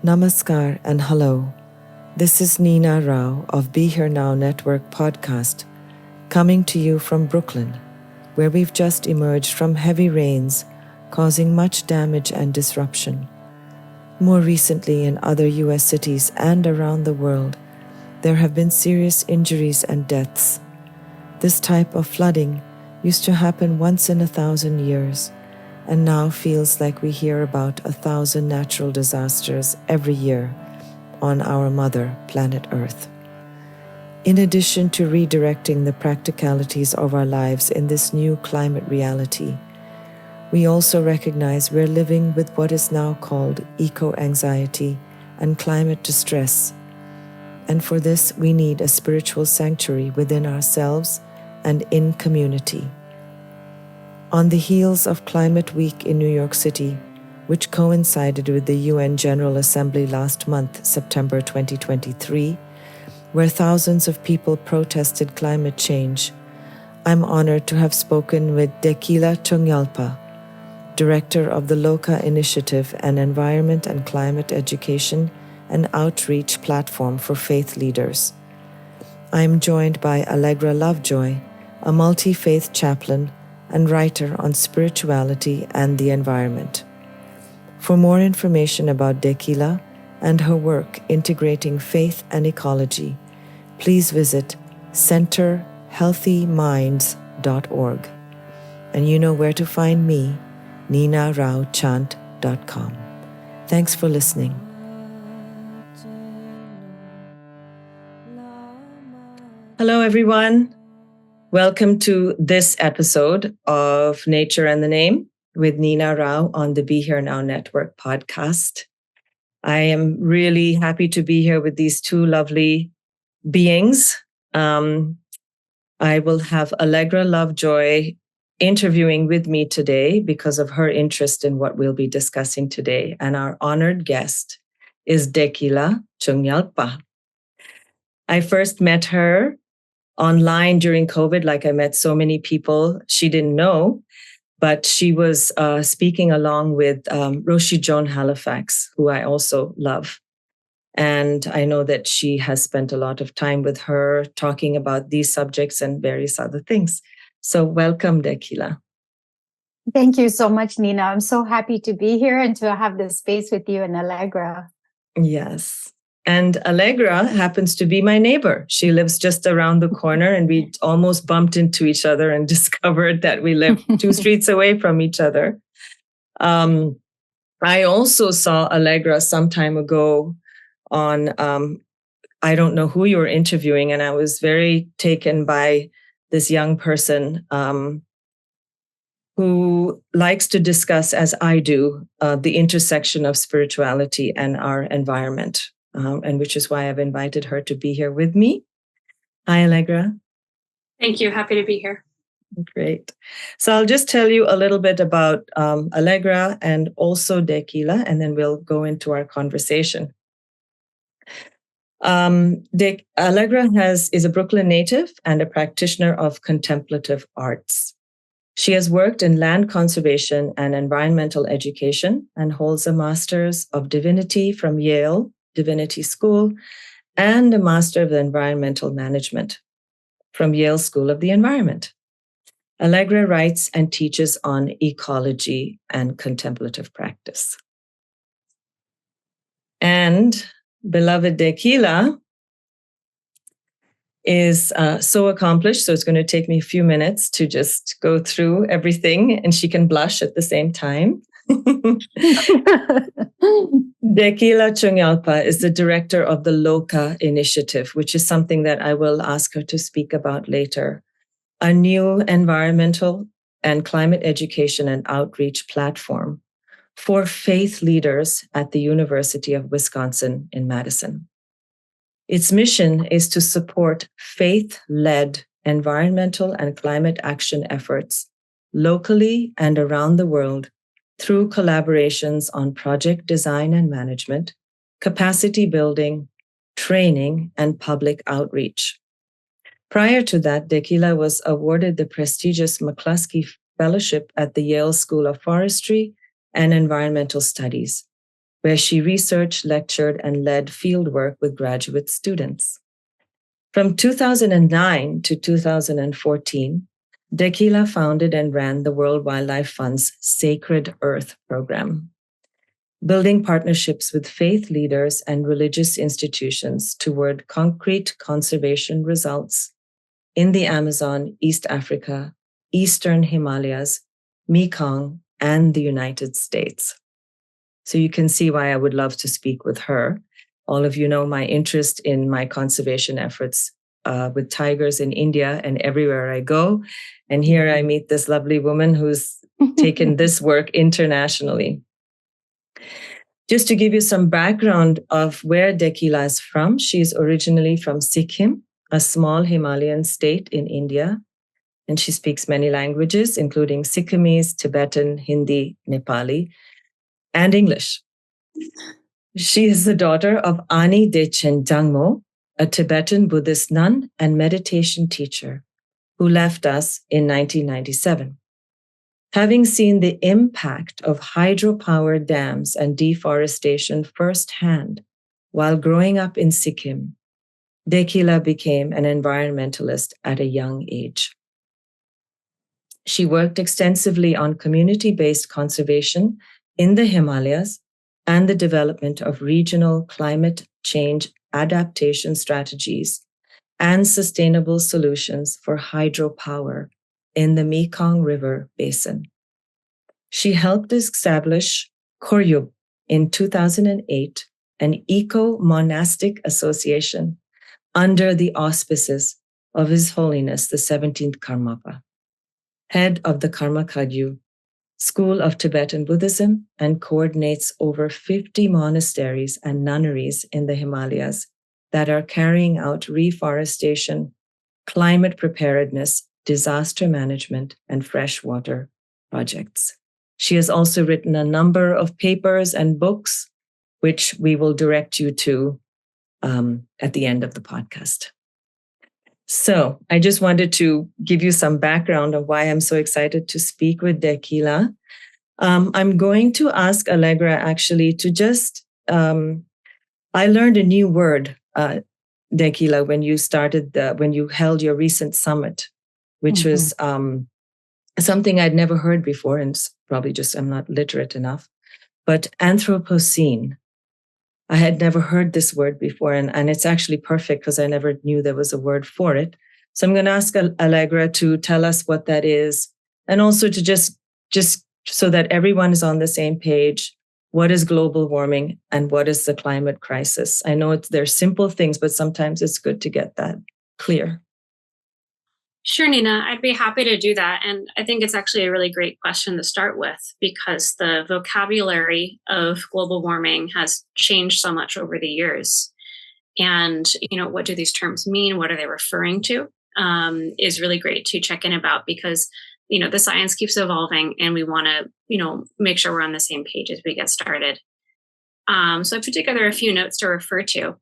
Namaskar and hello. This is Nina Rao of Be Here Now Network podcast, coming to you from Brooklyn, where we've just emerged from heavy rains causing much damage and disruption. More recently, in other U.S. cities and around the world, there have been serious injuries and deaths. This type of flooding used to happen once in 1,000 years, and now feels like we hear about 1,000 natural disasters every year on our mother, planet Earth. In addition to redirecting the practicalities of our lives in this new climate reality, we also recognize we're living with what is now called eco-anxiety and climate distress. And for this, we need a spiritual sanctuary within ourselves and in community. On the heels of Climate Week in New York City, which coincided with the UN General Assembly last month, September 2023, where thousands of people protested climate change, I'm honored to have spoken with Dekila Chungyalpa, Director of the LOCA Initiative, an environment and climate education and outreach platform for faith leaders. I am joined by Allegra Lovejoy, a multi-faith chaplain and writer on spirituality and the environment. For more information about Dekila and her work integrating faith and ecology, please visit centerhealthyminds.org. And you know where to find me, ninaraochant.com. Thanks for listening. Hello, everyone. Welcome to this episode of Nature and the Name with Nina Rao on the Be Here Now Network podcast. I am really happy to be here with these two lovely beings. I will have Allegra Lovejoy interviewing with me today because of her interest in what we'll be discussing today. And our honored guest is Dekila Chungyalpa. I first met her online during COVID, like I met so many people she didn't know, but she was speaking along with Roshi Joan Halifax, who I also love. And I know that she has spent a lot of time with her talking about these subjects and various other things. So welcome, Dekila. Thank you so much, Nina. I'm so happy to be here and to have this space with you and Allegra. Yes. And Allegra happens to be my neighbor. She lives just around the corner, and we almost bumped into each other and discovered that we live 2 streets away from each other. I also saw Allegra some time ago on, I don't know who you were interviewing, and I was very taken by this young person who likes to discuss, as I do, the intersection of spirituality and our environment. And which is why I've invited her to be here with me. Hi, Allegra. Thank you. Happy to be here. Great. So I'll just tell you a little bit about Allegra and also Dekila, and then we'll go into our conversation. Allegra is a Brooklyn native and a practitioner of contemplative arts. She has worked in land conservation and environmental education and holds a Master's of Divinity from Yale Divinity School and a Master of Environmental Management from Yale School of the Environment. Allegra writes and teaches on ecology and contemplative practice. And beloved Dekila is so accomplished, so it's going to take me a few minutes to just go through everything, and she can blush at the same time. Dekila Chungyalpa is the director of the LOCA Initiative, which is something that I will ask her to speak about later, a new environmental and climate education and outreach platform for faith leaders at the University of Wisconsin in Madison. Its mission is to support faith-led environmental and climate action efforts locally and around the world through collaborations on project design and management, capacity building, training, and public outreach. Prior to that, Dekila was awarded the prestigious McCluskey Fellowship at the Yale School of Forestry and Environmental Studies, where she researched, lectured, and led fieldwork with graduate students. From 2009 to 2014, Dekila founded and ran the World Wildlife Fund's Sacred Earth program, building partnerships with faith leaders and religious institutions toward concrete conservation results in the Amazon, East Africa, Eastern Himalayas, Mekong, and the United States. So you can see why I would love to speak with her. All of you know my interest in my conservation efforts with tigers in India and everywhere I go. And here I meet this lovely woman who's taken this work internationally. Just to give you some background of where Dekila is from, she's originally from Sikkim, a small Himalayan state in India, and she speaks many languages, including Sikkimese, Tibetan, Hindi, Nepali, and English. She is the daughter of Ani Dechen Dangmo, a Tibetan Buddhist nun and meditation teacher who left us in 1997. Having seen the impact of hydropower dams and deforestation firsthand while growing up in Sikkim, Dekila became an environmentalist at a young age. She worked extensively on community-based conservation in the Himalayas and the development of regional climate change adaptation strategies and sustainable solutions for hydropower in the Mekong River Basin. She helped establish Koryub in 2008, an eco-monastic association under the auspices of His Holiness the 17th Karmapa, head of the Karma Kagyu School of Tibetan Buddhism, and coordinates over 50 monasteries and nunneries in the Himalayas that are carrying out reforestation, climate preparedness, disaster management, and freshwater projects. She has also written a number of papers and books, which we will direct you to at the end of the podcast. So I just wanted to give you some background of why I'm so excited to speak with Dekila. I'm going to ask Allegra actually to just, I learned a new word, Dekila, when you held your recent summit, which was something I'd never heard before, and it's probably just I'm not literate enough, but anthropocene. I had never heard this word before, and it's actually perfect because I never knew there was a word for it. So I'm going to ask Allegra to tell us what that is, and also to just so that everyone is on the same page. What is global warming and what is the climate crisis? I know they're simple things, but sometimes it's good to get that clear. Sure, Nina, I'd be happy to do that. And I think it's actually a really great question to start with because the vocabulary of global warming has changed so much over the years. And, what do these terms mean? What are they referring to? Is really great to check in about because, the science keeps evolving and we want to, make sure we're on the same page as we get started. So I put together a few notes to refer to.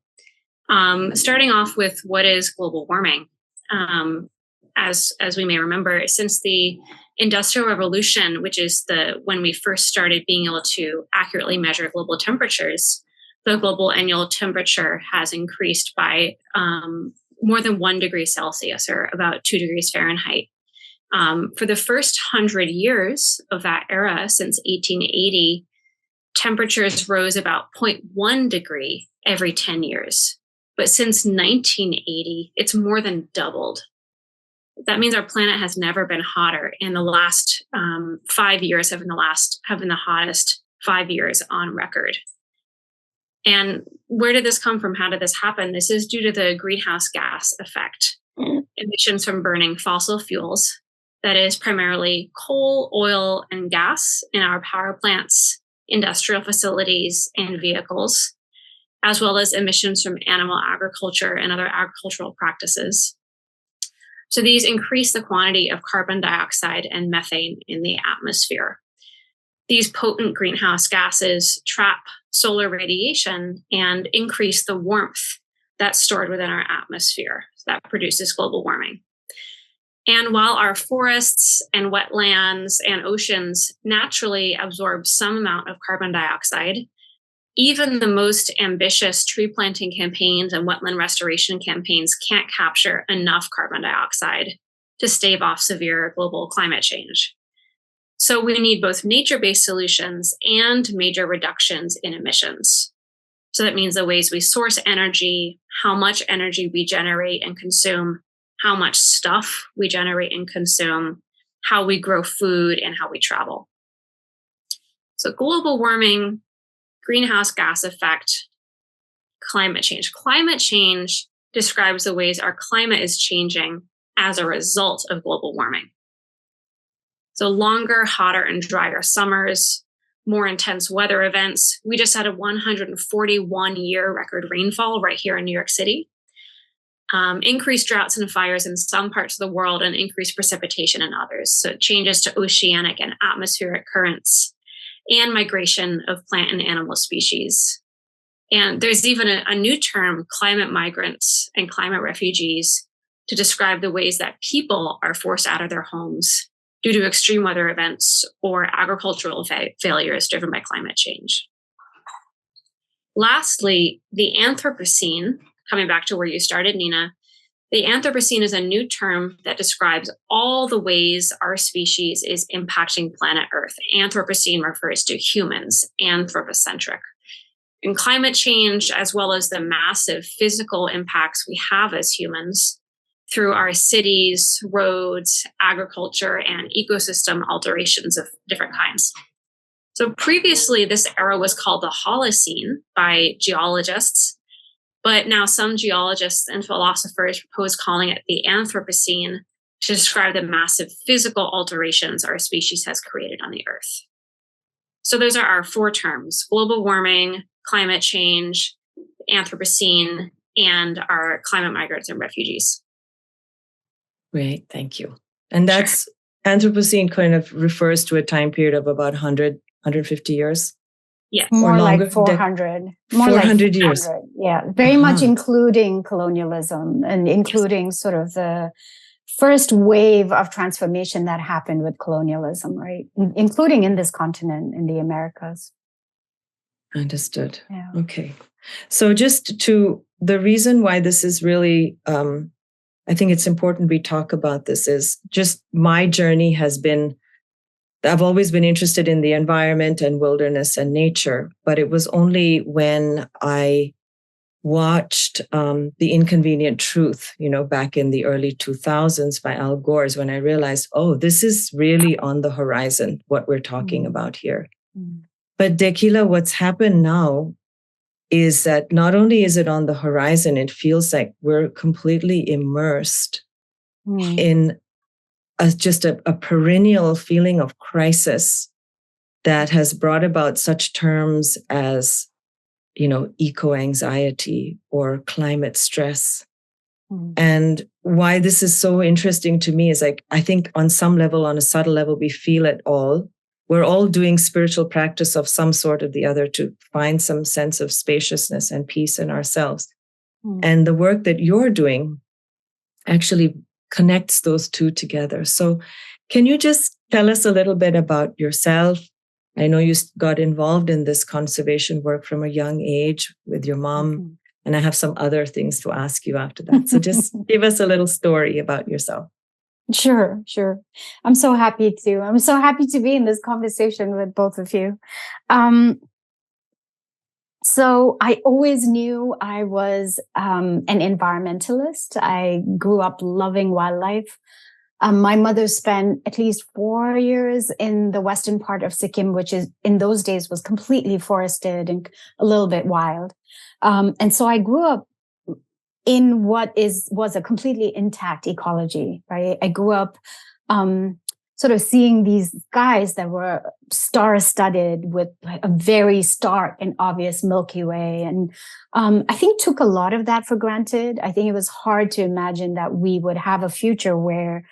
Starting off with what is global warming? As we may remember, since the Industrial Revolution, which is when we first started being able to accurately measure global temperatures, the global annual temperature has increased by more than 1 degree Celsius, or about 2 degrees Fahrenheit. For the first 100 years of that era, since 1880, temperatures rose about 0.1 degree every 10 years. But since 1980, it's more than doubled. That means our planet has never been hotter, and the last 5 years have been the hottest 5 years on record. And where did this come from? How did this happen? This is due to the greenhouse gas effect, emissions from burning fossil fuels. That is primarily coal, oil, and gas in our power plants, industrial facilities, and vehicles, as well as emissions from animal agriculture and other agricultural practices. So these increase the quantity of carbon dioxide and methane in the atmosphere. These potent greenhouse gases trap solar radiation and increase the warmth that's stored within our atmosphere. So that produces global warming. And while our forests and wetlands and oceans naturally absorb some amount of carbon dioxide, even the most ambitious tree planting campaigns and wetland restoration campaigns can't capture enough carbon dioxide to stave off severe global climate change. So we need both nature-based solutions and major reductions in emissions. So that means the ways we source energy, how much energy we generate and consume, how much stuff we generate and consume, how we grow food, and how we travel. So global warming, greenhouse gas effect, climate change. Climate change describes the ways our climate is changing as a result of global warming. So longer, hotter, and drier summers, more intense weather events. We just had a 141-year record rainfall right here in New York City. Increased droughts and fires in some parts of the world and increased precipitation in others. So changes to oceanic and atmospheric currents and migration of plant and animal species. And there's even a new term, climate migrants and climate refugees, to describe the ways that people are forced out of their homes due to extreme weather events or agricultural failures driven by climate change. Lastly, the anthropocene, coming back to where you started, Nina, the anthropocene is a new term that describes all the ways our species is impacting planet Earth. Anthropocene refers to humans, anthropocentric. And climate change, as well as the massive physical impacts we have as humans through our cities, roads, agriculture, and ecosystem alterations of different kinds. So previously, this era was called the Holocene by geologists, but now some geologists and philosophers propose calling it the Anthropocene to describe the massive physical alterations our species has created on the Earth. So those are our four terms: global warming, climate change, Anthropocene, and our climate migrants and refugees. Great, thank you. And that's Anthropocene kind of refers to a time period of about 100, 150 years. Yeah. More like 400. More 400 like years. 400. Yeah, very much including colonialism and including sort of the first wave of transformation that happened with colonialism, right? Including in this continent, in the Americas. Understood. Yeah. Okay. So just to, the reason why this is really, I think it's important we talk about this is just my journey has been, I've always been interested in the environment and wilderness and nature, but it was only when I watched The Inconvenient Truth, back in the early 2000s by Al Gore's, when I realized, oh, this is really on the horizon, what we're talking about here. But Dekila, what's happened now is that not only is it on the horizon, it feels like we're completely immersed in just a perennial feeling of crisis that has brought about such terms as, eco-anxiety or climate stress. And why this is so interesting to me is I think on some level, on a subtle level, we feel it all. We're all doing spiritual practice of some sort or the other to find some sense of spaciousness and peace in ourselves. And the work that you're doing actually connects those two together. So can you just tell us a little bit about yourself? I know you got involved in this conservation work from a young age with your mom, and I have some other things to ask you after that. So just give us a little story about yourself. Sure. I'm so happy to be in this conversation with both of you. So I always knew I was an environmentalist. I grew up loving wildlife. My mother spent at least 4 years in the western part of Sikkim, which is in those days was completely forested and a little bit wild. And so I grew up in what was a completely intact ecology, right? I grew up sort of seeing these skies that were star-studded with a very stark and obvious Milky Way. And I think took a lot of that for granted. I think it was hard to imagine that we would have a future where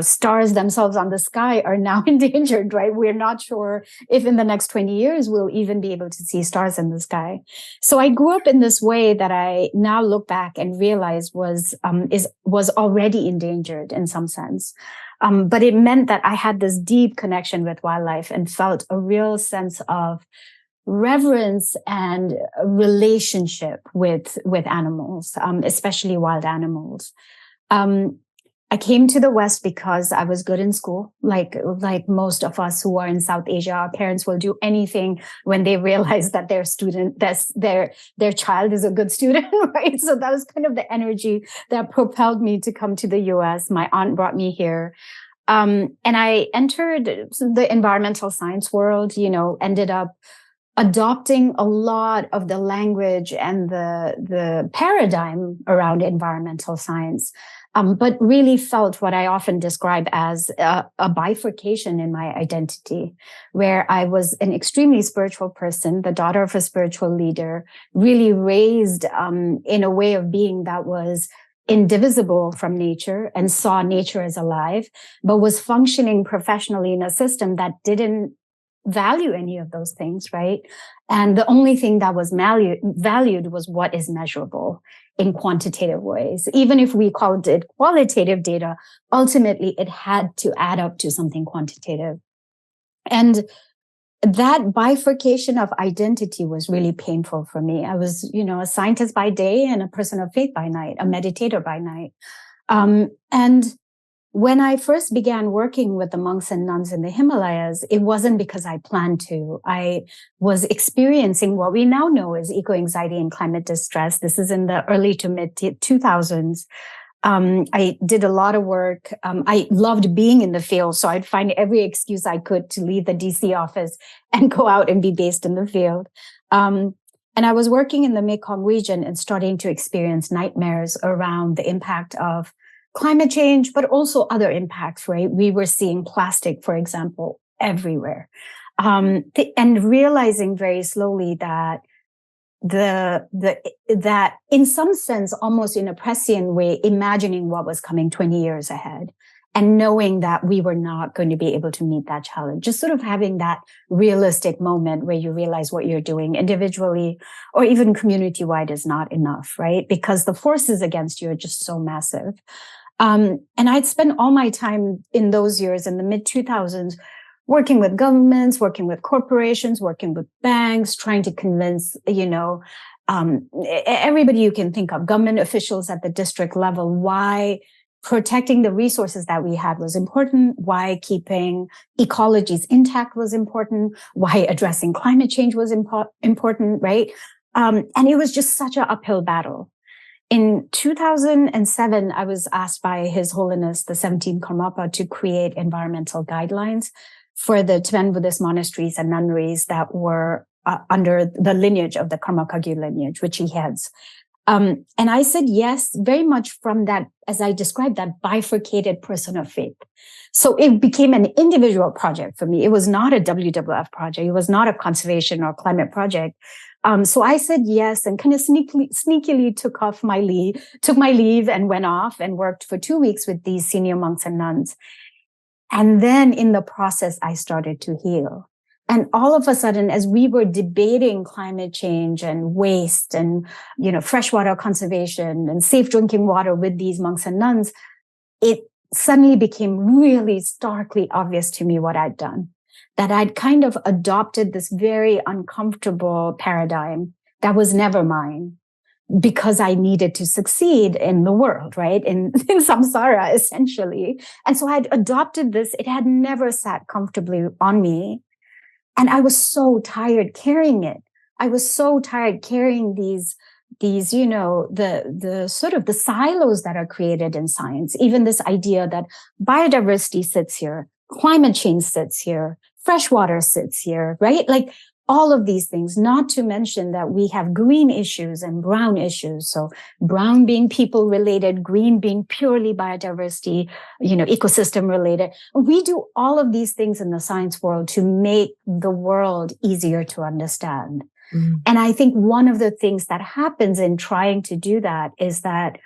stars themselves on the sky are now endangered, right? We're not sure if in the next 20 years we'll even be able to see stars in the sky. So I grew up in this way that I now look back and realize was already endangered in some sense. But it meant that I had this deep connection with wildlife and felt a real sense of reverence and relationship with animals, especially wild animals. I came to the West because I was good in school. Like most of us who are in South Asia, our parents will do anything when they realize that their child is a good student, right? So that was kind of the energy that propelled me to come to the US. My aunt brought me here. And I entered the environmental science world, ended up adopting a lot of the language and the paradigm around environmental science. But really felt what I often describe as a bifurcation in my identity, where I was an extremely spiritual person, the daughter of a spiritual leader, really raised in a way of being that was indivisible from nature and saw nature as alive, but was functioning professionally in a system that didn't value any of those things, right? And the only thing that was valued was what is measurable in quantitative ways. Even if we called it qualitative data, ultimately it had to add up to something quantitative. And that bifurcation of identity was really painful for me. I was, a scientist by day and a person of faith by night, a meditator by night. And when I first began working with the monks and nuns in the Himalayas, it wasn't because I planned to. I was experiencing what we now know as eco-anxiety and climate distress. This is in the early to mid 2000s. I did a lot of work. I loved being in the field, so I'd find every excuse I could to leave the DC office and go out and be based in the field. And I was working in the Mekong region and starting to experience nightmares around the impact of climate change, but also other impacts, right? We were seeing plastic, for example, everywhere. And realizing very slowly that that in some sense, almost in a prescient way, imagining what was coming 20 years ahead and knowing that we were not going to be able to meet that challenge, just sort of having that realistic moment where you realize what you're doing individually or even community-wide is not enough, right? Because the forces against you are just so massive. And I'd spent all my time in those years in the mid 2000s working with governments, working with corporations, working with banks, trying to convince, everybody you can think of, government officials at the district level, why protecting the resources that we had was important, why keeping ecologies intact was important, why addressing climate change was important, right? And it was just such an uphill battle. In 2007, I was asked by His Holiness, the 17th Karmapa, to create environmental guidelines for the Tibetan Buddhist monasteries and nunneries that were under the lineage of the Karma Kagyu lineage, which he heads. And I said yes, very much from that, as I described, that bifurcated person of faith. So it became an individual project for me. It was not a WWF project. It was not a conservation or climate project. So I said yes and kind of sneakily took my leave and went off and worked for 2 weeks with these senior monks and nuns. And then in the process, I started to heal. And all of a sudden, as we were debating climate change and waste and, freshwater conservation and safe drinking water with these monks and nuns, it suddenly became really starkly obvious to me what I'd done. That I'd kind of adopted this very uncomfortable paradigm that was never mine because I needed to succeed in the world, right? In samsara, essentially. And so I'd adopted this. It had never sat comfortably on me. And I was so tired carrying it. I was so tired carrying these, the sort of the silos that are created in science. Even this idea that biodiversity sits here, climate change sits here, freshwater sits here, right? Like all of these things, not to mention that we have green issues and brown issues. So brown being people related, green being purely biodiversity, ecosystem related. We do all of these things in the science world to make the world easier to understand. Mm. And I think one of the things that happens in trying to do that is that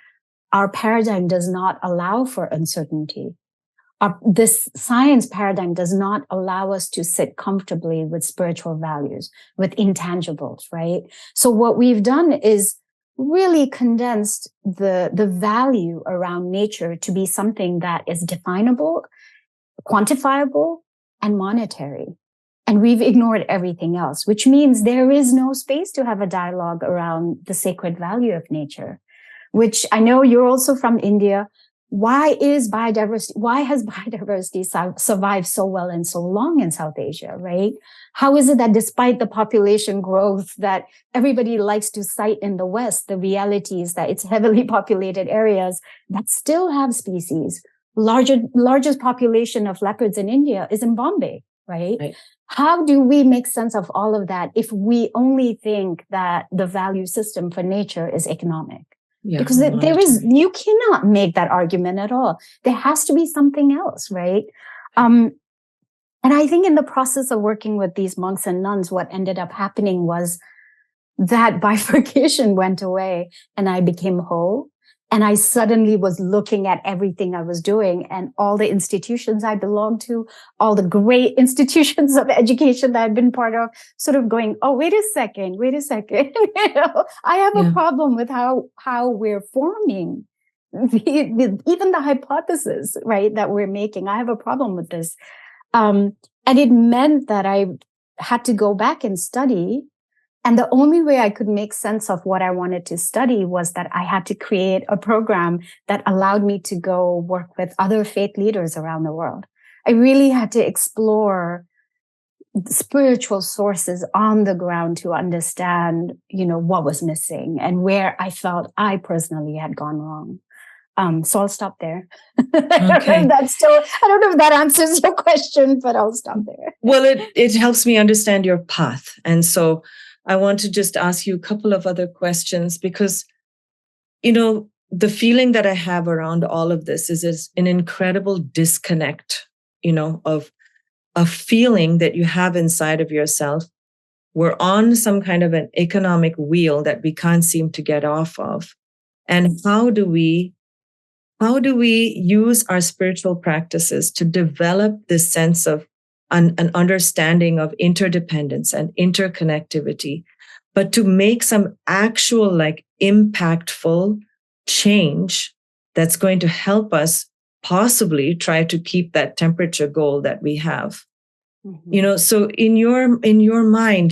our paradigm does not allow for uncertainty. This science paradigm does not allow us to sit comfortably with spiritual values, with intangibles, right? So what we've done is really condensed the value around nature to be something that is definable, quantifiable, and monetary. And we've ignored everything else, which means there is no space to have a dialogue around the sacred value of nature, which I know you're also from India. Why has biodiversity survived so well and so long in South Asia, right? How is it that despite the population growth that everybody likes to cite in the West, the reality is that it's heavily populated areas that still have species. Largest population of leopards in India is in Bombay, right? How do we make sense of all of that if we only think that the value system for nature is economic? Yeah, because you cannot make that argument at all. There has to be something else, right? And I think in the process of working with these monks and nuns, what ended up happening was that bifurcation went away and I became whole. And I suddenly was looking at everything I was doing and all the institutions I belonged to, all the great institutions of education that I've been part of, sort of going, oh, wait a second. I have a problem with how we're forming even the hypothesis, right, that we're making. I have a problem with this. And it meant that I had to go back and study. And the only way I could make sense of what I wanted to study was that I had to create a program that allowed me to go work with other faith leaders around the world. I really had to explore spiritual sources on the ground to understand, what was missing and where I felt I personally had gone wrong. So I'll stop there. Okay. I don't know if that answers your question, but I'll stop there. Well, it helps me understand your path. And so I want to just ask you a couple of other questions because, the feeling that I have around all of this is an incredible disconnect, of a feeling that you have inside of yourself. We're on some kind of an economic wheel that we can't seem to get off of. And how do we use our spiritual practices to develop this sense of an understanding of interdependence and interconnectivity, but to make some actual impactful change that's going to help us possibly try to keep that temperature goal that we have. Mm-hmm. So in your mind,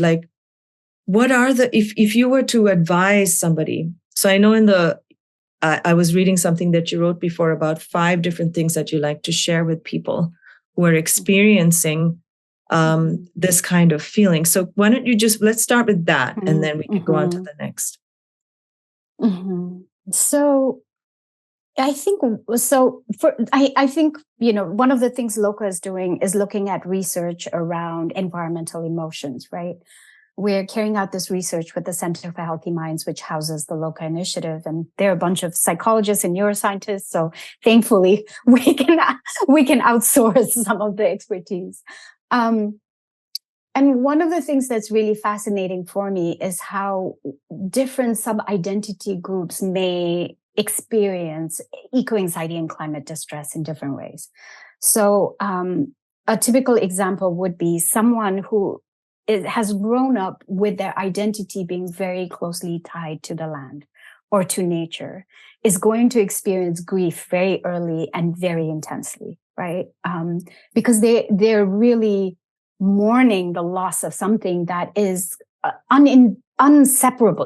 what are if you were to advise somebody? So I know I was reading something that you wrote before about 5 different things that you like to share with people who are experiencing this kind of feeling. So why don't you let's start with that, and then we can go on to the next. Mm-hmm. So I think one of the things LOCA is doing is looking at research around environmental emotions, right? We're carrying out this research with the Center for Healthy Minds, which houses the LOCA initiative. And there are a bunch of psychologists and neuroscientists. So thankfully, we can outsource some of the expertise. And one of the things that's really fascinating for me is how different sub-identity groups may experience eco-anxiety and climate distress in different ways. So a typical example would be someone who has grown up with their identity being very closely tied to the land or to nature is going to experience grief very early and very intensely, right? Because they're really mourning the loss of something that is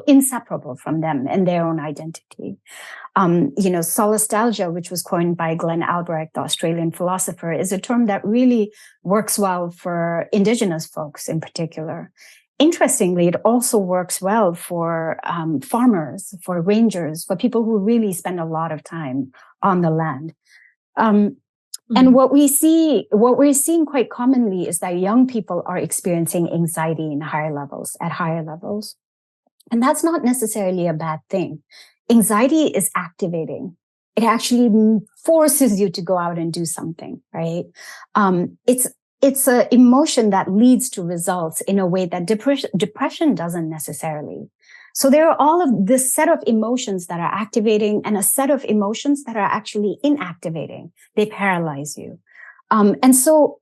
inseparable from them and their own identity. Solastalgia, which was coined by Glenn Albrecht, the Australian philosopher, is a term that really works well for indigenous folks in particular. Interestingly, it also works well for farmers, for rangers, for people who really spend a lot of time on the land. And what we're seeing quite commonly is that young people are experiencing anxiety at higher levels. And that's not necessarily a bad thing. Anxiety is activating. It actually forces you to go out and do something, right? It's an emotion that leads to results in a way that depression doesn't necessarily. So there are all of this set of emotions that are activating and a set of emotions that are actually inactivating. They paralyze you. And so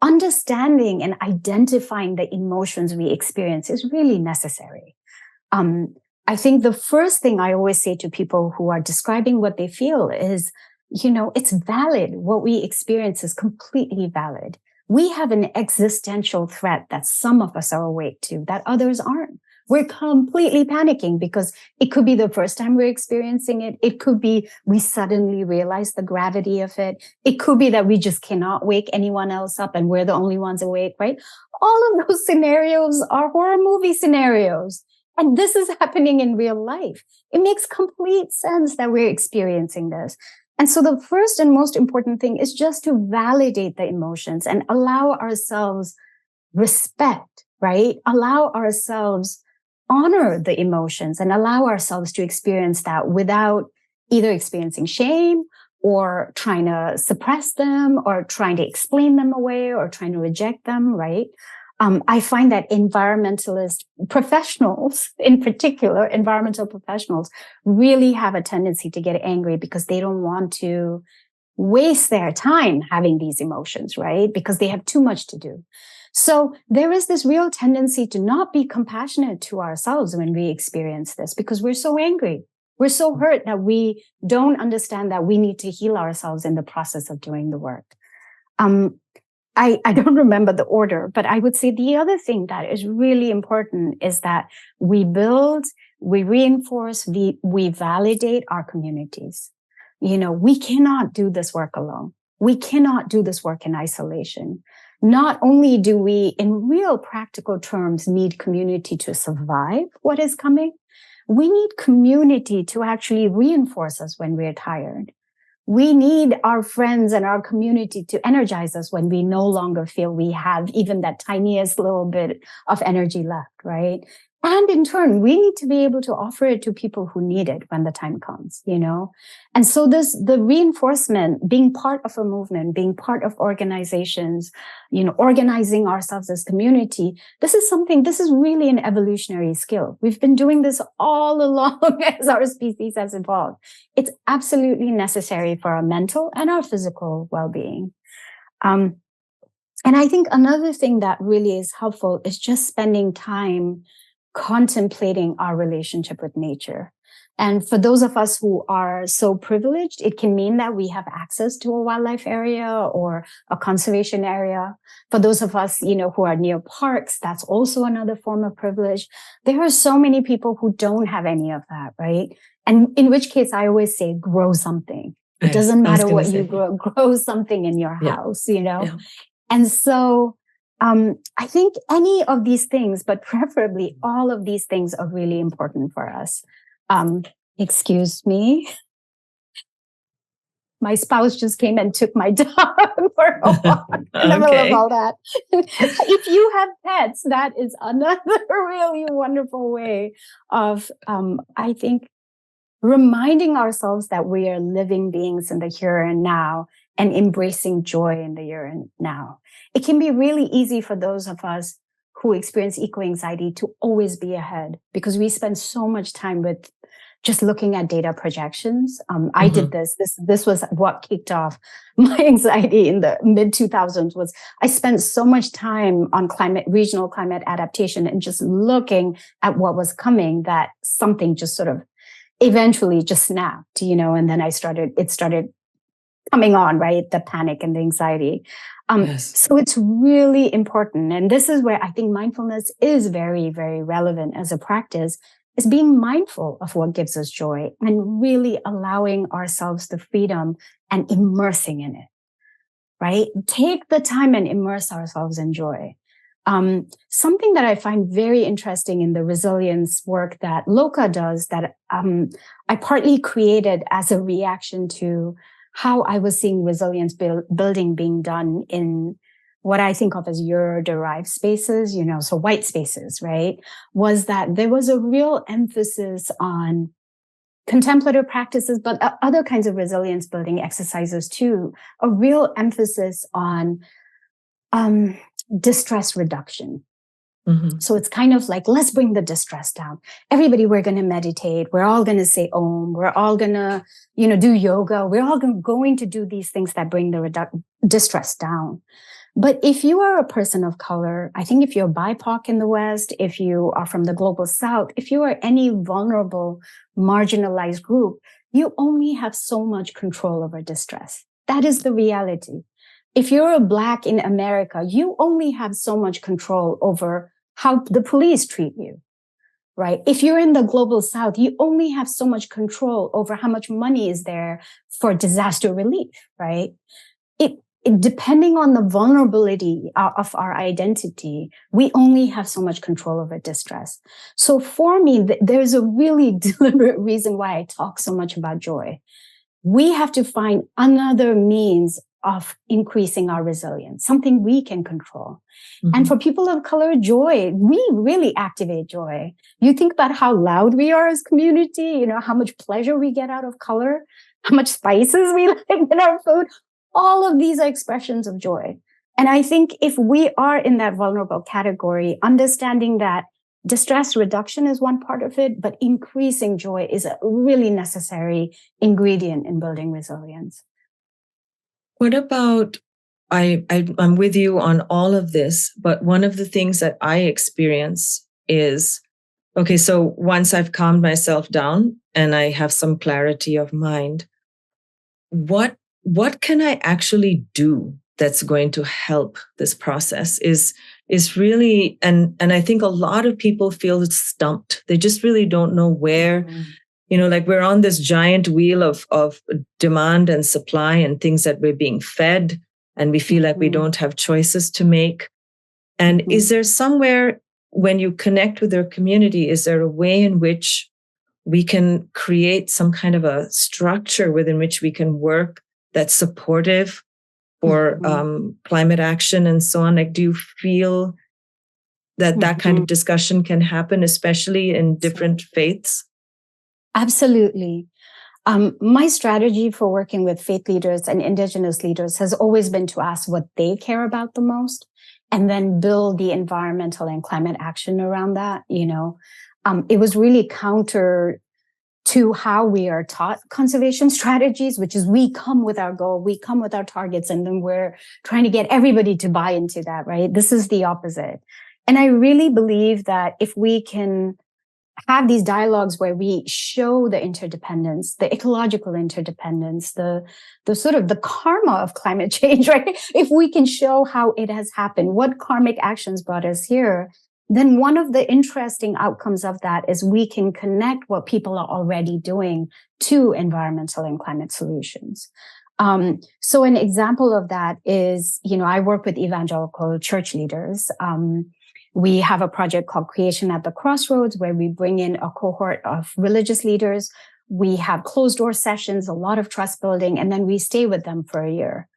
understanding and identifying the emotions we experience is really necessary. I think the first thing I always say to people who are describing what they feel is, it's valid. What we experience is completely valid. we have an existential threat that some of us are awake to, that others aren't. We're completely panicking because it could be the first time we're experiencing it. It could be we suddenly realize the gravity of it. It could be that we just cannot wake anyone else up and we're the only ones awake, right? All of those scenarios are horror movie scenarios. And this is happening in real life. It makes complete sense that we're experiencing this. And so the first and most important thing is just to validate the emotions and allow ourselves respect, right? Allow ourselves honor the emotions and allow ourselves to experience that without either experiencing shame or trying to suppress them or trying to explain them away or trying to reject them, right? I find that environmentalist professionals, in particular, environmental professionals, really have a tendency to get angry because they don't want to waste their time having these emotions, right? Because they have too much to do. So there is this real tendency to not be compassionate to ourselves when we experience this because we're so angry. We're so hurt that we don't understand that we need to heal ourselves in the process of doing the work. I don't remember the order, but I would say the other thing that is really important is that we build, we reinforce, we validate our communities. You know, we cannot do this work alone. We cannot do this work in isolation. Not only do we, in real practical terms, need community to survive what is coming, we need community to actually reinforce us when we're tired. We need our friends and our community to energize us when we no longer feel we have even that tiniest little bit of energy left, right? And in turn, we need to be able to offer it to people who need it when the time comes, you know? And so the reinforcement, being part of a movement, being part of organizations, you know, organizing ourselves as community, this is really an evolutionary skill. We've been doing this all along as our species has evolved. It's absolutely necessary for our mental and our physical well-being. And I think another thing that really is helpful is just spending time contemplating our relationship with nature. And for those of us who are so privileged, it can mean that we have access to a wildlife area or a conservation area. For those of us, you know, who are near parks, that's also another form of privilege. There are so many people who don't have any of that, right? And in which case, I always say, grow something. It doesn't matter what you grow something in your house, you know? Yeah. And so, I think any of these things, but preferably all of these things are really important for us. Excuse me. My spouse just came and took my dog for a walk in the middle of all that. If you have pets, that is another really wonderful way of, I think, reminding ourselves that we are living beings in the here and now and embracing joy in the here and now. It can be really easy for those of us who experience eco-anxiety to always be ahead because we spend so much time with just looking at data projections. I did this was what kicked off my anxiety in the mid 2000s was I spent so much time on regional climate adaptation and just looking at what was coming that something just sort of eventually just snapped, you know, and then it started coming on, right? The panic and the anxiety. So it's really important. And this is where I think mindfulness is very, very relevant as a practice, is being mindful of what gives us joy and really allowing ourselves the freedom and immersing in it, right? Take the time and immerse ourselves in joy. Something that I find very interesting in the resilience work that Loka does that I partly created as a reaction to how I was seeing resilience building being done in what I think of as Euro-derived spaces, you know, so white spaces, right? Was that there was a real emphasis on contemplative practices, but other kinds of resilience building exercises too, a real emphasis on distress reduction. So it's kind of like, let's bring the distress down. Everybody, we're going to meditate. We're all going to say Om. We're all going to, you know, do yoga. We're all going to do these things that bring the distress down. But if you are a person of color, I think if you're BIPOC in the West, if you are from the global South, if you are any vulnerable, marginalized group, you only have so much control over distress. That is the reality. If you're a Black in America, you only have so much control over how the police treat you, right? If you're in the global South, you only have so much control over how much money is there for disaster relief, right? Depending on the vulnerability of our identity, we only have so much control over distress. So for me, there's a really deliberate reason why I talk so much about joy. We have to find another means of increasing our resilience, something we can control. Mm-hmm. And for people of color, joy, we really activate joy. You think about how loud we are as community, how much pleasure we get out of color, how much spices we like in our food. All of these are expressions of joy. And I think if we are in that vulnerable category, understanding that distress reduction is one part of it, but increasing joy is a really necessary ingredient in building resilience. What about, I'm with you on all of this, but one of the things that I experience is, okay, so once I've calmed myself down and I have some clarity of mind, what can I actually do that's going to help this process is really, and I think a lot of people feel stumped. They just really don't know where, like we're on this giant wheel of demand and supply and things that we're being fed, and we feel like we don't have choices to make. And is there somewhere, when you connect with your community, is there a way in which we can create some kind of a structure within which we can work that's supportive for climate action and so on? Like, do you feel that that kind of discussion can happen, especially in different faiths? Absolutely. My strategy for working with faith leaders and indigenous leaders has always been to ask what they care about the most, and then build the environmental and climate action around that. It was really counter to how we are taught conservation strategies, which is we come with our goal, we come with our targets, and then we're trying to get everybody to buy into that, right? This is the opposite. And I really believe that if we can have these dialogues where we show the interdependence, the ecological interdependence, the sort of the karma of climate change, right? If we can show how it has happened, what karmic actions brought us here, then one of the interesting outcomes of that is we can connect what people are already doing to environmental and climate solutions. So an example of that is, I work with evangelical church leaders. We have a project called Creation at the Crossroads, where we bring in a cohort of religious leaders. We have closed door sessions, a lot of trust building, and then we stay with them for a year.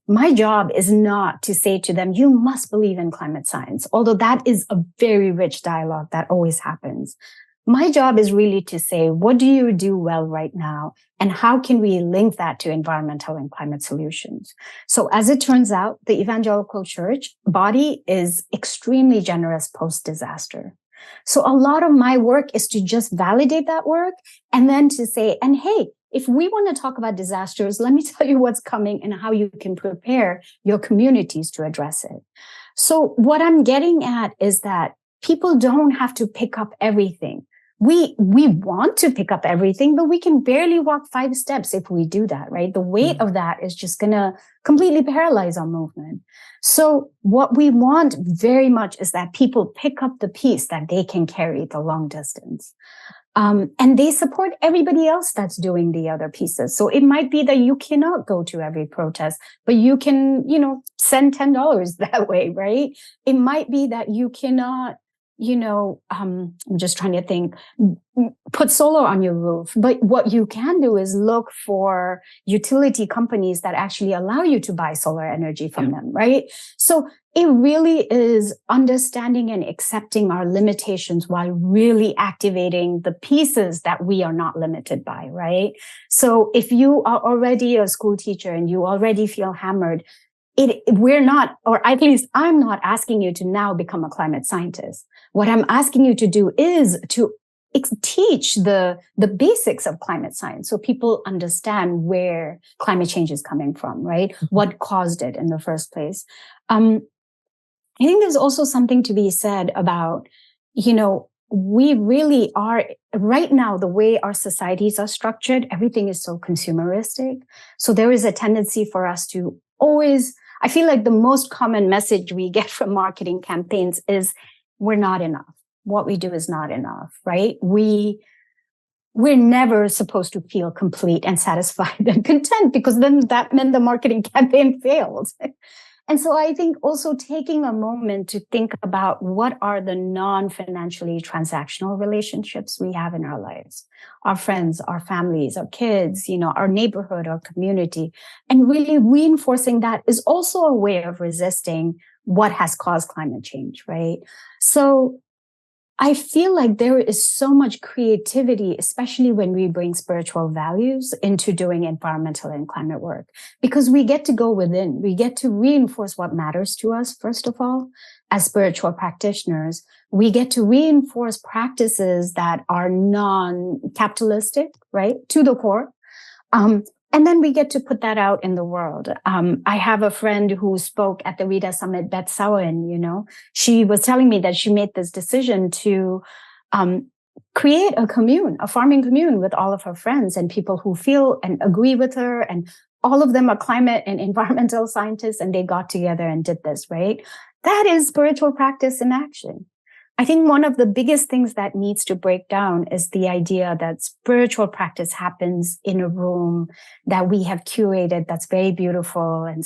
My job is not to say to them, you must believe in climate science, although that is a very rich dialogue that always happens. My job is really to say, what do you do well right now? And how can we link that to environmental and climate solutions? So as it turns out, the evangelical church body is extremely generous post-disaster. So a lot of my work is to just validate that work, and then to say, and hey, if we want to talk about disasters, let me tell you what's coming and how you can prepare your communities to address it. So what I'm getting at is that people don't have to pick up everything. We want to pick up everything, but we can barely walk 5 steps if we do that, right? The weight of that is just going to completely paralyze our movement. So what we want very much is that people pick up the piece that they can carry the long distance. And they support everybody else that's doing the other pieces. So it might be that you cannot go to every protest, but you can, send $10 that way, right? It might be that you cannot, I'm just trying to think, put solar on your roof. But what you can do is look for utility companies that actually allow you to buy solar energy from them, right? So it really is understanding and accepting our limitations while really activating the pieces that we are not limited by, right? So if you are already a school teacher and you already feel hammered, we're not, or at least I'm not asking you to now become a climate scientist. What I'm asking you to do is to teach the basics of climate science so people understand where climate change is coming from, right? What caused it in the first place. I think there's also something to be said about, we really are right now, the way our societies are structured, everything is so consumeristic. So there is a tendency for us to I feel like the most common message we get from marketing campaigns is we're not enough. What we do is not enough, right? We're never supposed to feel complete and satisfied and content, because then that meant the marketing campaign failed. And so I think also taking a moment to think about what are the non-financially transactional relationships we have in our lives, our friends, our families, our kids, our neighborhood, our community, and really reinforcing that is also a way of resisting what has caused climate change, right? So I feel like there is so much creativity, especially when we bring spiritual values into doing environmental and climate work, because we get to go within, we get to reinforce what matters to us. First of all, as spiritual practitioners, we get to reinforce practices that are non-capitalistic, right, to the core. And then we get to put that out in the world. I have a friend who spoke at the Rita Summit, Beth Sawen, she was telling me that she made this decision to create a farming commune with all of her friends and people who feel and agree with her. And all of them are climate and environmental scientists, and they got together and did this, right? That is spiritual practice in action. I think one of the biggest things that needs to break down is the idea that spiritual practice happens in a room that we have curated that's very beautiful and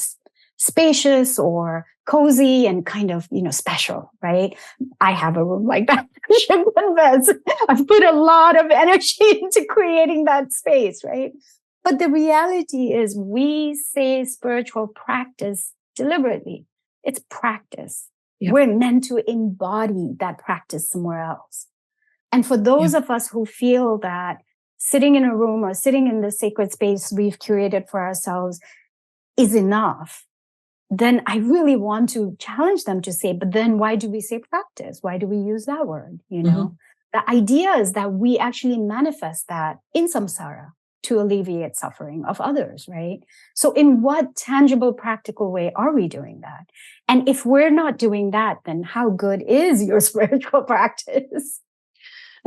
spacious or cozy and kind of, special, right? I have a room like that. I've put a lot of energy into creating that space, right? But the reality is we say spiritual practice deliberately. It's practice. Yep. We're meant to embody that practice somewhere else. And for those of us who feel that sitting in a room or sitting in the sacred space we've curated for ourselves is enough, then I really want to challenge them to say, but then why do we say practice? Why do we use that word? The idea is that we actually manifest that in samsara to alleviate suffering of others, right? So in what tangible, practical way are we doing that? And if we're not doing that, then how good is your spiritual practice?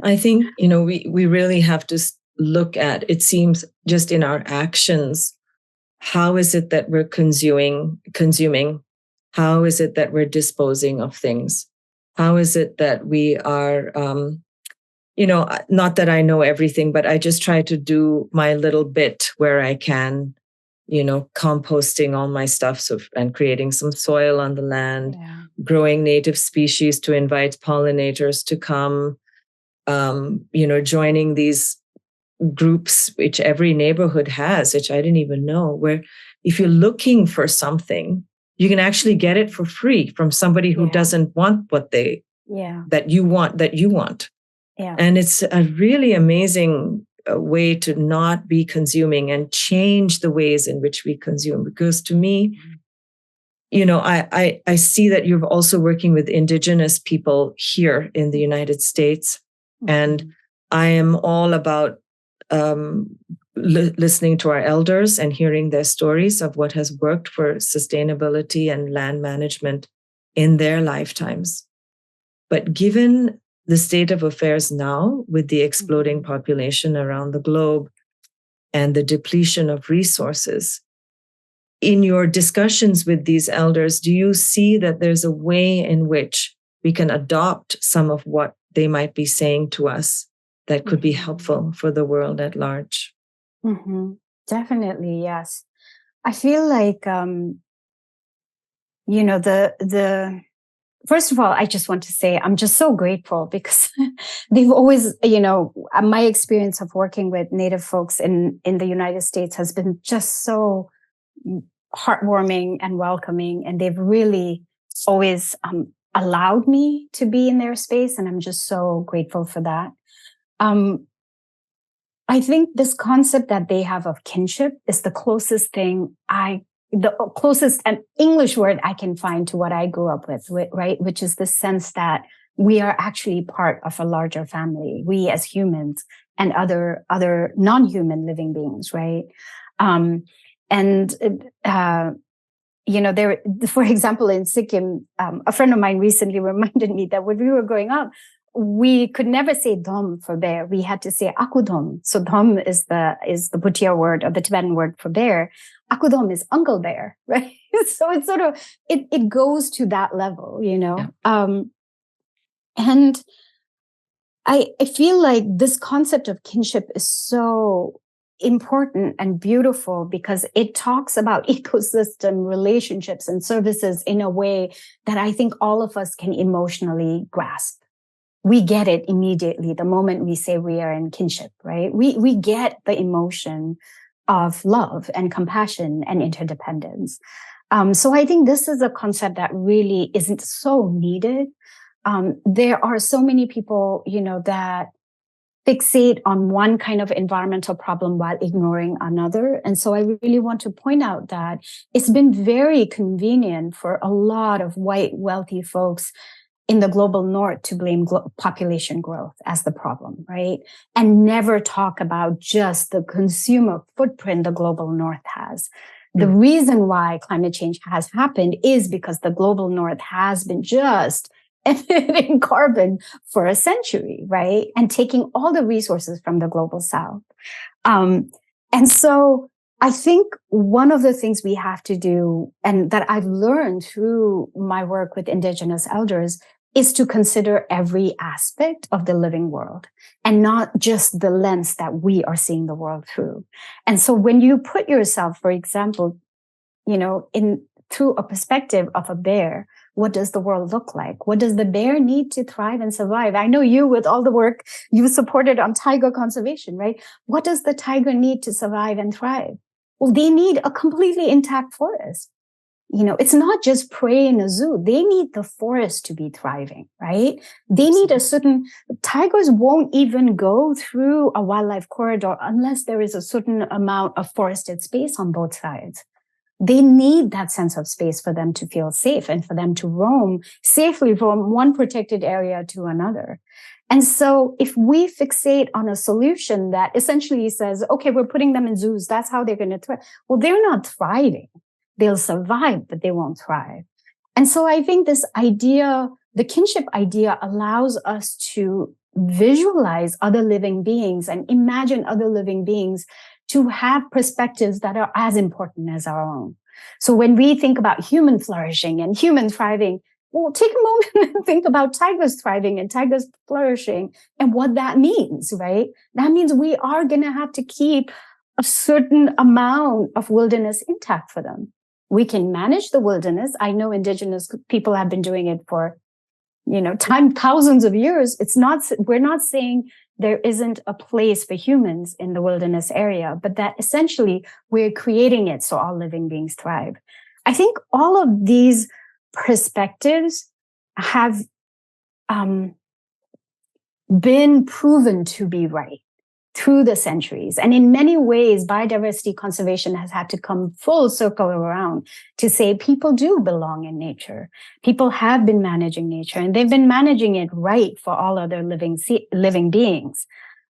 I think, we really have to look at, it seems, just in our actions, how is it that we're consuming? How is it that we're disposing of things? How is it that we are, not that I know everything, but I just try to do my little bit where I can, composting all my stuff and creating some soil on the land, growing native species to invite pollinators to come, joining these groups, which every neighborhood has, which I didn't even know, where if you're looking for something, you can actually get it for free from somebody who doesn't want what that you want. Yeah. And it's a really amazing way to not be consuming and change the ways in which we consume. Because to me, I see that you're also working with indigenous people here in the United States. Mm-hmm. And I am all about listening to our elders and hearing their stories of what has worked for sustainability and land management in their lifetimes. But given the state of affairs now, with the exploding population around the globe and the depletion of resources, in your discussions with these elders, do you see that there's a way in which we can adopt some of what they might be saying to us that could be helpful for the world at large? Mm-hmm. Definitely, yes. I feel like, first of all, I just want to say I'm just so grateful because they've always, my experience of working with Native folks in the United States has been just so heartwarming and welcoming. And they've really always allowed me to be in their space. And I'm just so grateful for that. I think this concept that they have of kinship is the closest thing the closest an English word I can find to what I grew up with, right? Which is the sense that we are actually part of a larger family, we as humans and other non-human living beings, right? There, for example, in Sikkim, a friend of mine recently reminded me that when we were growing up, we could never say dom for bear. We had to say akudom. So dom is the Bhutia word or the Tibetan word for bear. Akudom is Uncle Bear, right? So it's sort of, it goes to that level, Yeah. And I feel like this concept of kinship is so important and beautiful because it talks about ecosystem relationships and services in a way that I think all of us can emotionally grasp. We get it immediately the moment we say we are in kinship, right? We get the emotion of love and compassion and interdependence. So I think this is a concept that really isn't so needed. There are so many people, that fixate on one kind of environmental problem while ignoring another. And so I really want to point out that it's been very convenient for a lot of white, wealthy folks in the global north to blame population growth as the problem, right? And never talk about just the consumer footprint the global north has. The reason why climate change has happened is because the global north has been just emitting carbon for a century, right? And taking all the resources from the global south. And so I think one of the things we have to do, and that I've learned through my work with indigenous elders, is to consider every aspect of the living world and not just the lens that we are seeing the world through. And so when you put yourself, for example, through a perspective of a bear, what does the world look like? What does the bear need to thrive and survive? I know you, with all the work you supported on tiger conservation, right? What does the tiger need to survive and thrive? Well, they need a completely intact forest. It's not just prey in a zoo. They need the forest to be thriving, right? They need tigers won't even go through a wildlife corridor unless there is a certain amount of forested space on both sides. They need that sense of space for them to feel safe and for them to roam safely from one protected area to another. And so if we fixate on a solution that essentially says, okay, we're putting them in zoos, that's how they're going to thrive. Well, they're not thriving. They'll survive, but they won't thrive. And so I think this idea, the kinship idea, allows us to visualize other living beings and imagine other living beings to have perspectives that are as important as our own. So when we think about human flourishing and human thriving, well, take a moment and think about tigers thriving and tigers flourishing and what that means, right? That means we are going to have to keep a certain amount of wilderness intact for them. We can manage the wilderness. I know indigenous people have been doing it for, thousands of years. We're not saying there isn't a place for humans in the wilderness area, but that essentially we're creating it so all living beings thrive. I think all of these perspectives have been proven to be right through the centuries. And in many ways, biodiversity conservation has had to come full circle around to say people do belong in nature. People have been managing nature, and they've been managing it right for all other living beings.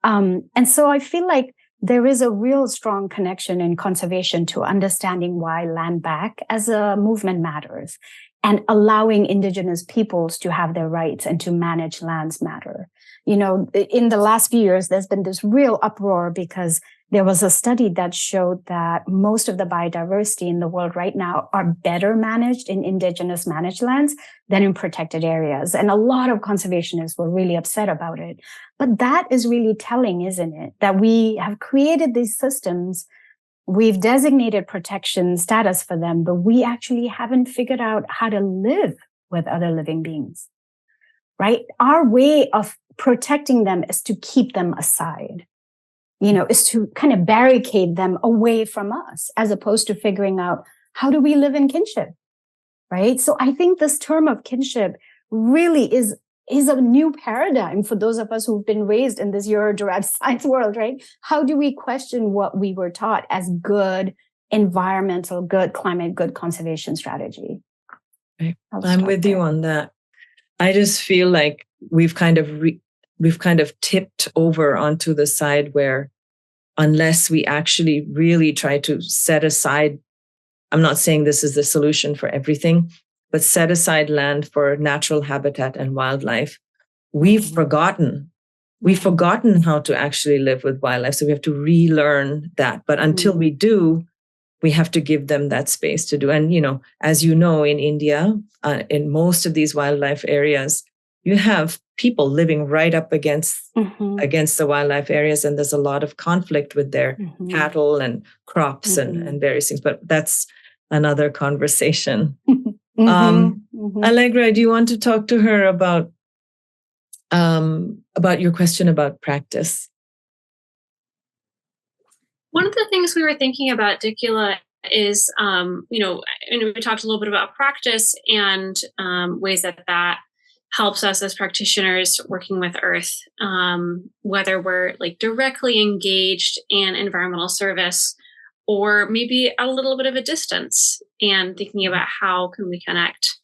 And so I feel like there is a real strong connection in conservation to understanding why land back as a movement matters, and allowing indigenous peoples to have their rights and to manage lands matter. In the last few years, there's been this real uproar because there was a study that showed that most of the biodiversity in the world right now are better managed in indigenous managed lands than in protected areas. And a lot of conservationists were really upset about it. But that is really telling, isn't it? That we have created these systems, we've designated protection status for them, but we actually haven't figured out how to live with other living beings, right? Our way of protecting them is to keep them aside, is to kind of barricade them away from us, as opposed to figuring out how do we live in kinship, right? So I think this term of kinship really is a new paradigm for those of us who've been raised in this Euro-derived science world, right? How do we question what we were taught as good environmental, good climate, good conservation strategy? Right. I'm with you on that. I just feel like we've kind of tipped over onto the side where, unless we actually really try to set aside, I'm not saying this is the solution for everything, but set aside land for natural habitat and wildlife, we've forgotten how to actually live with wildlife. So we have to relearn that. But until we do, we have to give them that space to do. And, as you know, in India, in most of these wildlife areas, you have people living right up against the wildlife areas, and there's a lot of conflict with their cattle and crops and various things. But that's another conversation. Allegra, do you want to talk to her about your question about practice? One of the things we were thinking about, Dekila, is, and we talked a little bit about practice and ways that helps us as practitioners working with Earth, whether we're like directly engaged in environmental service or maybe at a little bit of a distance, and thinking about how can we connect.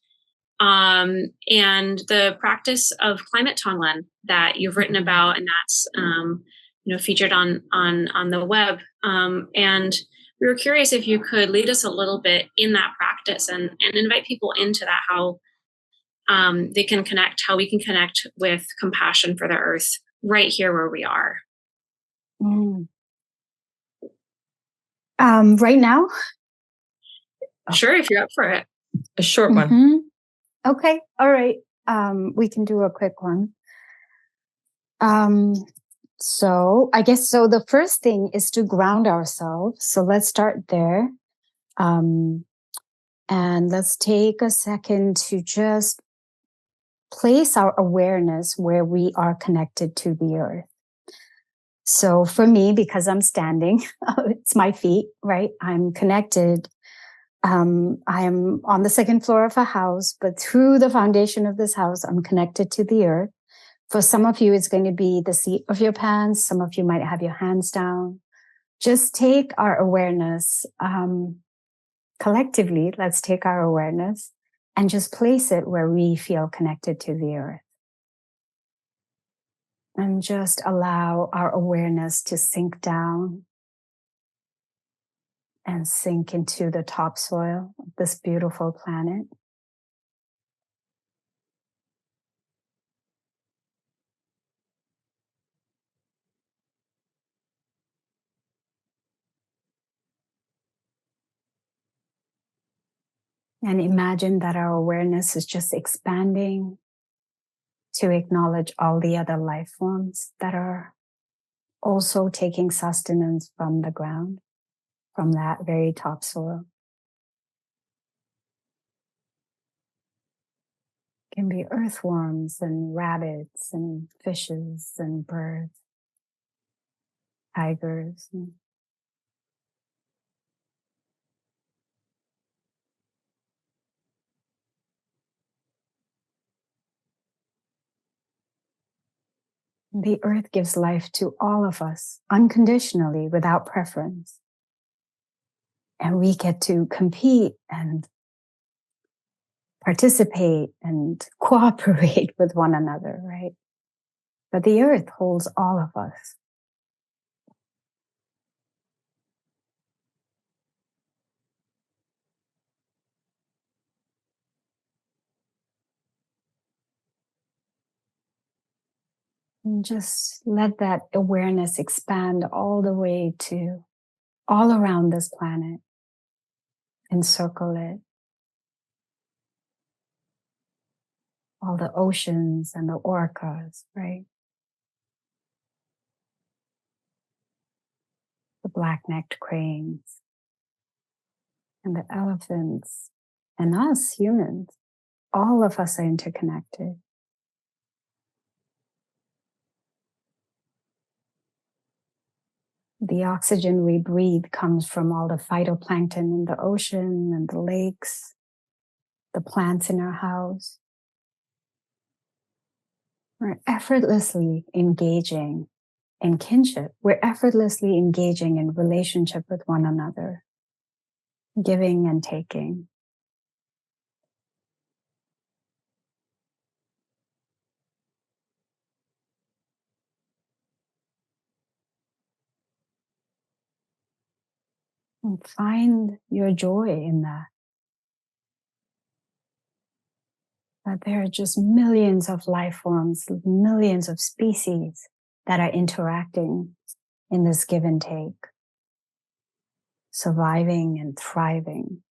And the practice of climate tonglen that you've written about, and that's featured on the web. And we were curious if you could lead us a little bit in that practice and invite people into that, how they can connect, how we can connect with compassion for the earth right here where we are. Right now? Sure, if you're up for it. A short one. Okay. All right. We can do a quick one. So the first thing is to ground ourselves. So let's start there. And let's take a second to just place our awareness where we are connected to the earth. So for me, because I'm standing, it's my feet, right? I'm connected. I am on the second floor of a house, but through the foundation of this house, I'm connected to the earth. For some of you, it's going to be the seat of your pants. Some of you might have your hands down. Just take our awareness, collectively, let's take our awareness and just place it where we feel connected to the earth. And just allow our awareness to sink down and sink into the topsoil of this beautiful planet. And imagine that our awareness is just expanding to acknowledge all the other life forms that are also taking sustenance from the ground, from that very topsoil. It can be earthworms and rabbits and fishes and birds, tigers. The earth gives life to all of us unconditionally, without preference. And we get to compete and participate and cooperate with one another, right? But the earth holds all of us. And just let that awareness expand all the way to all around this planet. Encircle it. All the oceans and the orcas, right? The black-necked cranes and the elephants and us humans. All of us are interconnected. The oxygen we breathe comes from all the phytoplankton in the ocean and the lakes, the plants in our house. We're effortlessly engaging in kinship. We're effortlessly engaging in relationship with one another, giving and taking. And find your joy in that. That there are just millions of life forms, millions of species that are interacting in this give and take. surviving and thriving.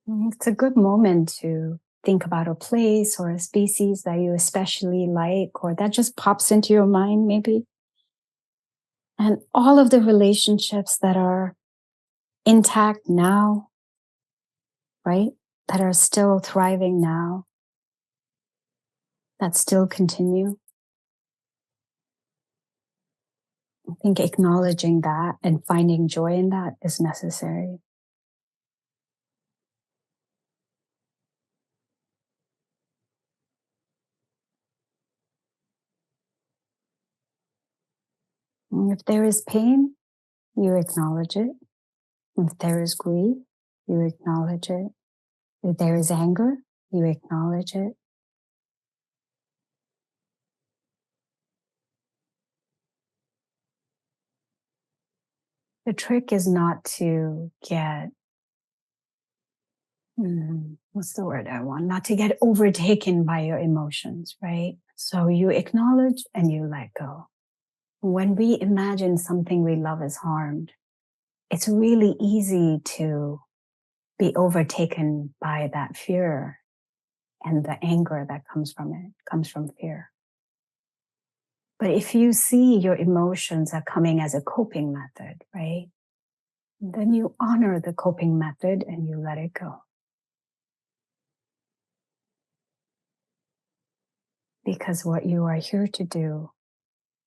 It's a good moment to think about a place or a species that you especially like, or that just pops into your mind, maybe. And all of the relationships that are intact now, right? That are still thriving now, that still continue. I think acknowledging that and finding joy in that is necessary. And if there is pain, you acknowledge it. If there is grief, you acknowledge it. If there is anger, you acknowledge it. The trick is not to get, what's the word I want? Not to get overtaken by your emotions, right? So you acknowledge and you let go. When we imagine something we love is harmed, it's really easy to be overtaken by that fear, and the anger that comes from it comes from fear. But if you see your emotions are coming as a coping method, right? Then you honor the coping method and you let it go. Because what you are here to do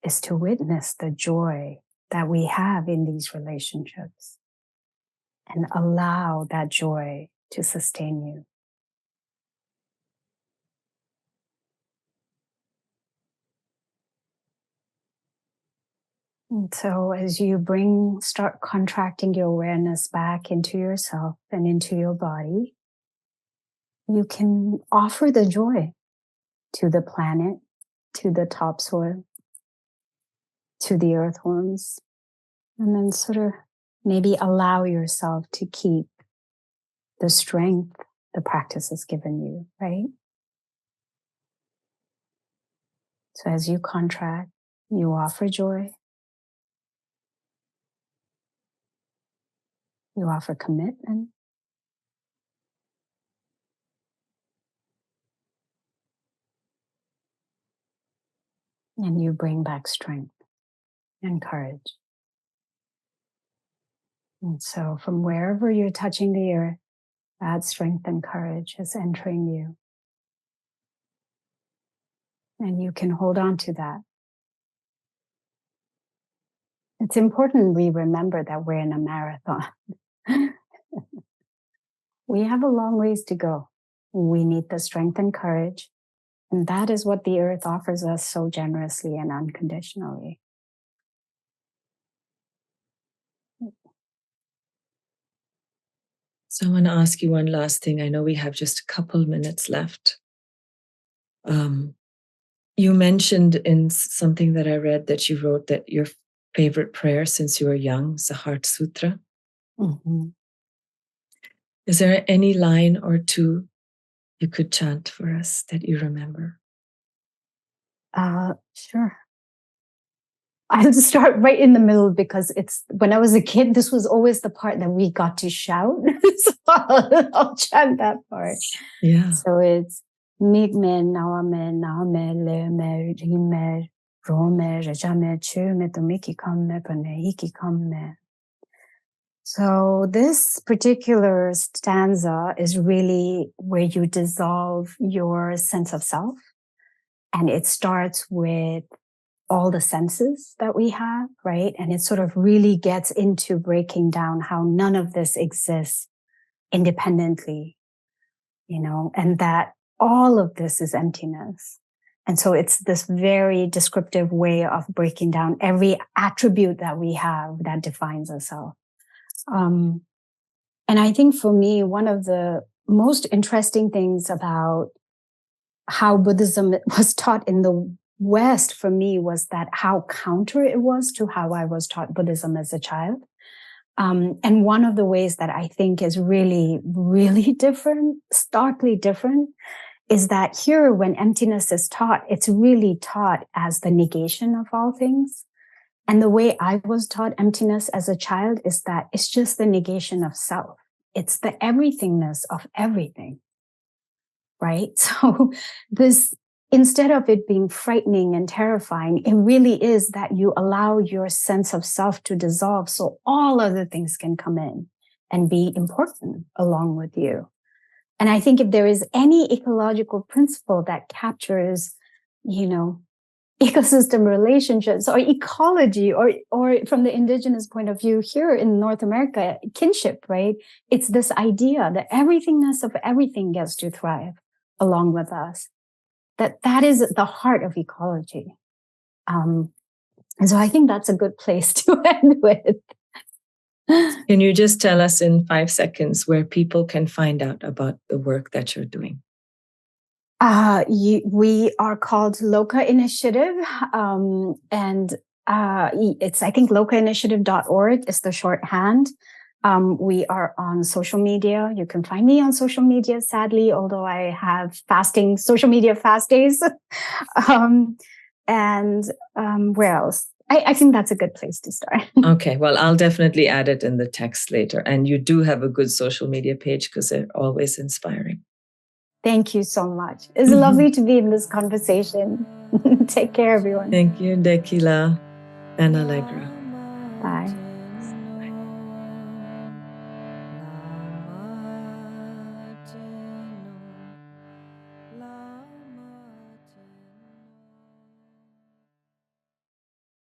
is to witness the joy that we have in these relationships and allow that joy to sustain you. And so as you start contracting your awareness back into yourself and into your body, you can offer the joy to the planet, to the topsoil, to the earthworms, and then sort of maybe allow yourself to keep the strength the practice has given you, right? So as you contract, you offer joy, you offer commitment, and you bring back strength and courage. And so from wherever you're touching the earth, that strength and courage is entering you. And you can hold on to that. It's important we remember that we're in a marathon. We have a long ways to go. We need the strength and courage. And that is what the earth offers us so generously and unconditionally. So I want to ask you one last thing. I know we have just a couple minutes left. You mentioned in something that I read that you wrote that your favorite prayer since you were young is the Heart Sutra. Mm-hmm. Is there any line or two you could chant for us that you remember? Sure. I'll start right in the middle because when I was a kid, this was always the part that we got to shout. So I'll chant that part. Yeah. So it's Migme, Nawame, Name, Leme, Rime, Rome, Rajame, Chume, Tomiki Kame, Panehiki Kame. So this particular stanza is really where you dissolve your sense of self. And it starts with all the senses that we have, right? And it sort of really gets into breaking down how none of this exists independently, and that all of this is emptiness. And so it's this very descriptive way of breaking down every attribute that we have that defines ourselves. And I think for me, one of the most interesting things about how Buddhism was taught in the West for me was that how counter it was to how I was taught Buddhism as a child. And one of the ways that I think is really, really different, starkly different, is that here, when emptiness is taught, it's really taught as the negation of all things. And the way I was taught emptiness as a child is that it's just the negation of self. It's the everythingness of everything, right? So this, instead of it being frightening and terrifying, it really is that you allow your sense of self to dissolve so all other things can come in and be important along with you. And I think if there is any ecological principle that captures, ecosystem relationships or ecology, or from the indigenous point of view here in North America, kinship, right? It's this idea that everythingness of everything gets to thrive along with us. That is the heart of ecology. And so I think that's a good place to end with. Can you just tell us in 5 seconds where people can find out about the work that you're doing? We are called Loka Initiative, and it's, I think, lokainitiative.org is the shorthand. We are on social media. You can find me on social media, sadly, although I have social media fast days. Where else? I think that's a good place to start. Okay, well, I'll definitely add it in the text later. And you do have a good social media page because they're always inspiring. Thank you so much. It's lovely to be in this conversation. Take care, everyone. Thank you, Dekila and Allegra. Bye.